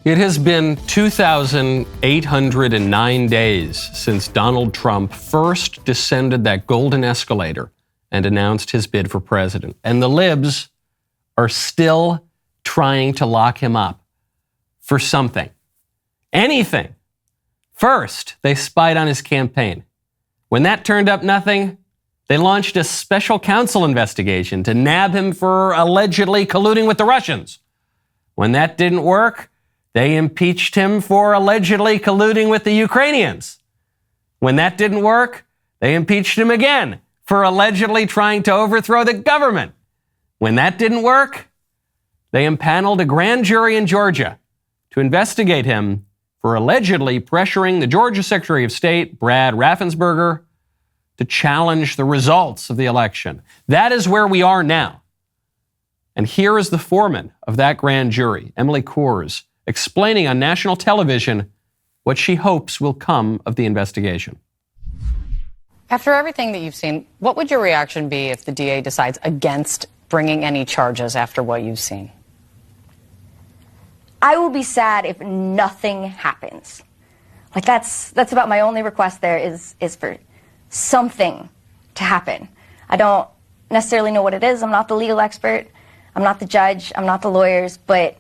It has been 2,809 days since Donald Trump first descended that golden escalator and announced his bid for president. And the libs are still trying to lock him up for something. Anything. First, they spied on his campaign. When that turned up nothing, they launched a special counsel investigation to nab him for allegedly colluding with the Russians. When that didn't work, they impeached him for allegedly colluding with the Ukrainians. When that didn't work, they impeached him again for allegedly trying to overthrow the government. When that didn't work, they impaneled a grand jury in Georgia to investigate him for allegedly pressuring the Georgia Secretary of State, Brad Raffensperger, to challenge the results of the election. That is where we are now. And here is the foreman of that grand jury, Emily Kohrs, explaining on national television what she hopes will come of the investigation. After everything that you've seen, what would your reaction be if the DA decides against bringing any charges after what you've seen? I will be sad if nothing happens. Like that's about my only request there is for something to happen. I don't necessarily know what it is. I'm not the legal expert. I'm not the judge. I'm not the lawyers, but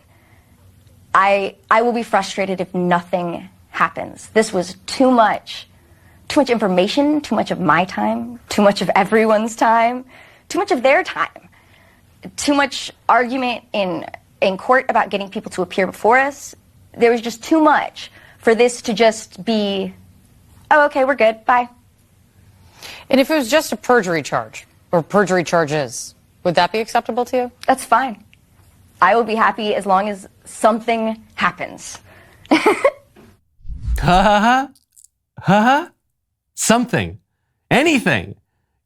I will be frustrated if nothing happens. This was too much information, too much of my time, too much of everyone's time, too much of their time, too much argument in court about getting people to appear before us. There was just too much for this to just be, oh, okay, we're good, bye. And if it was just a perjury charge, or perjury charges, would that be acceptable to you? That's fine. I will be happy as long as something happens. Something. Anything.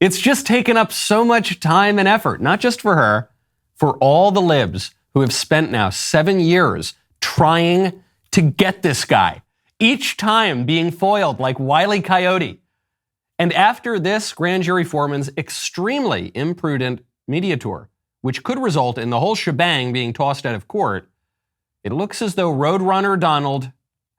It's just taken up so much time and effort, not just for her, for all the libs who have spent now 7 years trying to get this guy, each time being foiled like Wile E. Coyote. And after this grand jury foreman's extremely imprudent media tour, which could result in the whole shebang being tossed out of court, it looks as though Roadrunner Donald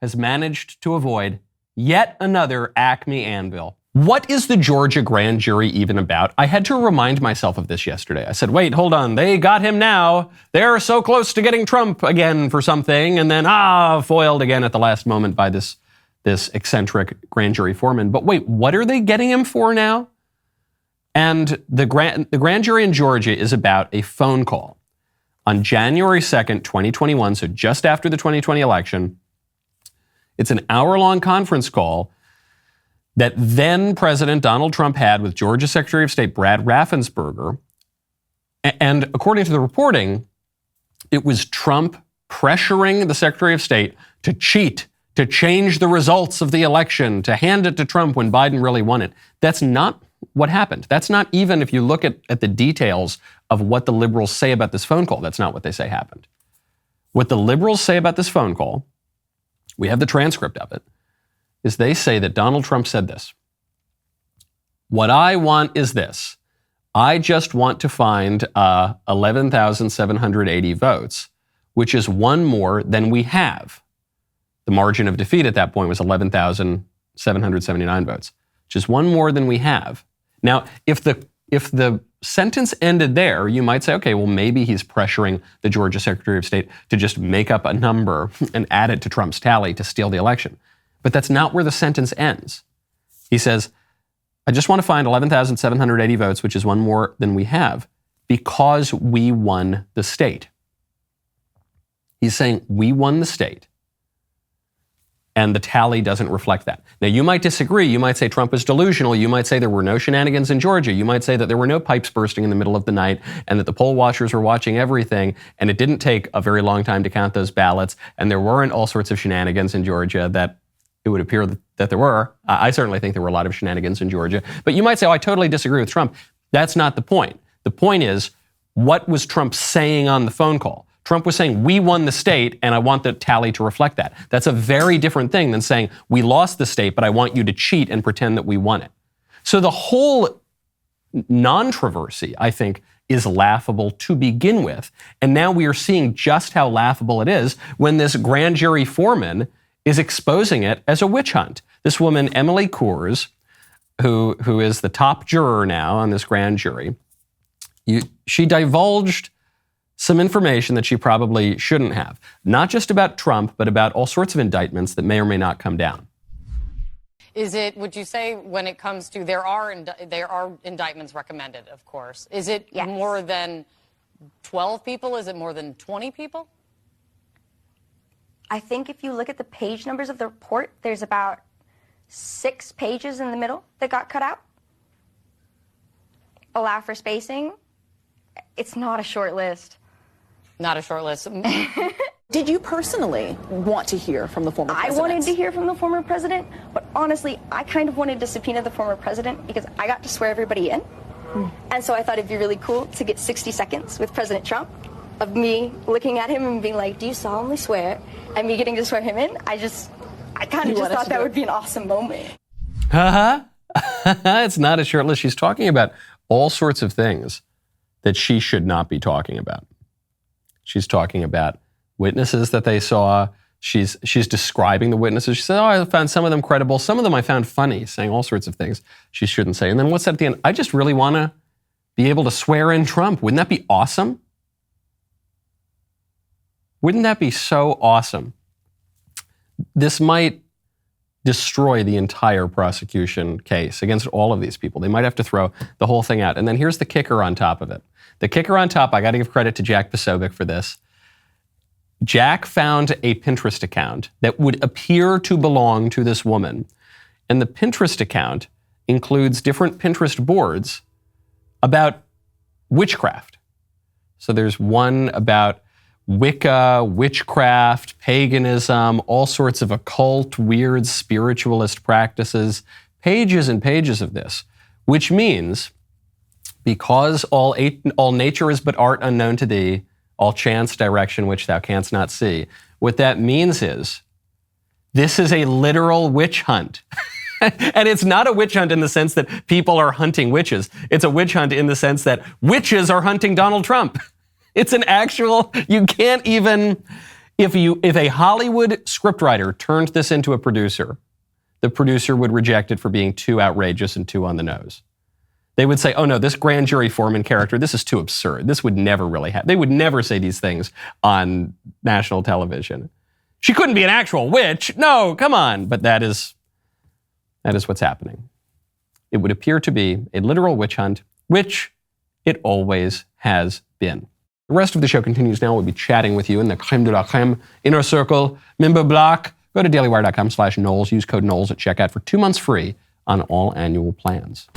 has managed to avoid yet another Acme anvil. What is the Georgia grand jury even about? I had to remind myself of this yesterday. I said, wait, hold on. They got him now. They're so close to getting Trump again for something. And then, foiled again at the last moment by this eccentric grand jury foreman. But wait, what are they getting him for now? And the grand jury in Georgia is about a phone call. On January 2nd, 2021, so just after the 2020 election, it's an hour-long conference call that then President Donald Trump had with Georgia Secretary of State Brad Raffensperger. And according to the reporting, it was Trump pressuring the Secretary of State to cheat, to change the results of the election, to hand it to Trump when Biden really won it. That's not what happened. That's not even, if you look at the details of what the liberals say about this phone call, that's not what they say happened. What the liberals say about this phone call, we have the transcript of it, is they say that Donald Trump said this. What I want is this. I just want to find 11,780 votes, which is one more than we have. The margin of defeat at that point was 11,779 votes, which is one more than we have. Now, if the sentence ended there, you might say, okay, well, maybe he's pressuring the Georgia Secretary of State to just make up a number and add it to Trump's tally to steal the election. But that's not where the sentence ends. He says, I just want to find 11,780 votes, which is one more than we have, because we won the state. He's saying we won the state, and the tally doesn't reflect that. Now, you might disagree. You might say Trump is delusional. You might say there were no shenanigans in Georgia. You might say that there were no pipes bursting in the middle of the night and that the poll watchers were watching everything, and it didn't take a very long time to count those ballots, and there weren't all sorts of shenanigans in Georgia that it would appear that there were. I certainly think there were a lot of shenanigans in Georgia. But you might say, oh, I totally disagree with Trump. That's not the point. The point is, what was Trump saying on the phone call? Trump was saying, we won the state, and I want the tally to reflect that. That's a very different thing than saying, we lost the state, but I want you to cheat and pretend that we won it. So the whole non-controversy, I think, is laughable to begin with. And now we are seeing just how laughable it is when this grand jury foreman is exposing it as a witch hunt. This woman, Emily Kohrs, who is the top juror now on this grand jury, she divulged some information that she probably shouldn't have. Not just about Trump, but about all sorts of indictments that may or may not come down. Would you say, when it comes to, there are indictments recommended, of course. Is it Yes. more than 12 people? Is it more than 20 people? I think if you look at the page numbers of the report, there's about 6 pages in the middle that got cut out. Allow for spacing. It's not a short list. Not a short list. Did you personally want to hear from the former president? I wanted to hear from the former president, but honestly, I kind of wanted to subpoena the former president because I got to swear everybody in. And so I thought it'd be really cool to get 60 seconds with President Trump of me looking at him and being like, do you solemnly swear? And me getting to swear him in. I kind of just thought that would be an awesome moment. It's not a short list. She's talking about all sorts of things that she should not be talking about. She's talking about witnesses that they saw. She's describing the witnesses. She said, I found some of them credible. Some of them I found funny, saying all sorts of things she shouldn't say. And then what's that at the end? I just really want to be able to swear in Trump. Wouldn't that be awesome? Wouldn't that be so awesome? This might destroy the entire prosecution case against all of these people. They might have to throw the whole thing out. And then here's the kicker on top of it. The kicker on top, I got to give credit to Jack Posobiec for this. Jack found a Pinterest account that would appear to belong to this woman. And the Pinterest account includes different Pinterest boards about witchcraft. So there's one about Wicca, witchcraft, paganism, all sorts of occult, weird spiritualist practices, pages and pages of this, which means because all nature is but art unknown to thee, all chance direction which thou canst not see. What that means is this is a literal witch hunt. And it's not a witch hunt in the sense that people are hunting witches. It's a witch hunt in the sense that witches are hunting Donald Trump. It's an actual, you can't even, if a Hollywood scriptwriter turned this into a producer, the producer would reject it for being too outrageous and too on the nose. They would say, oh no, this grand jury foreman character, this is too absurd. This would never really happen. They would never say these things on national television. She couldn't be an actual witch. No, come on. But that is what's happening. It would appear to be a literal witch hunt, which it always has been. The rest of the show continues now. We'll be chatting with you in the creme de la creme inner circle member block. Go to dailywire.com/Knowles. Use code Knowles at checkout for 2 months free on all annual plans.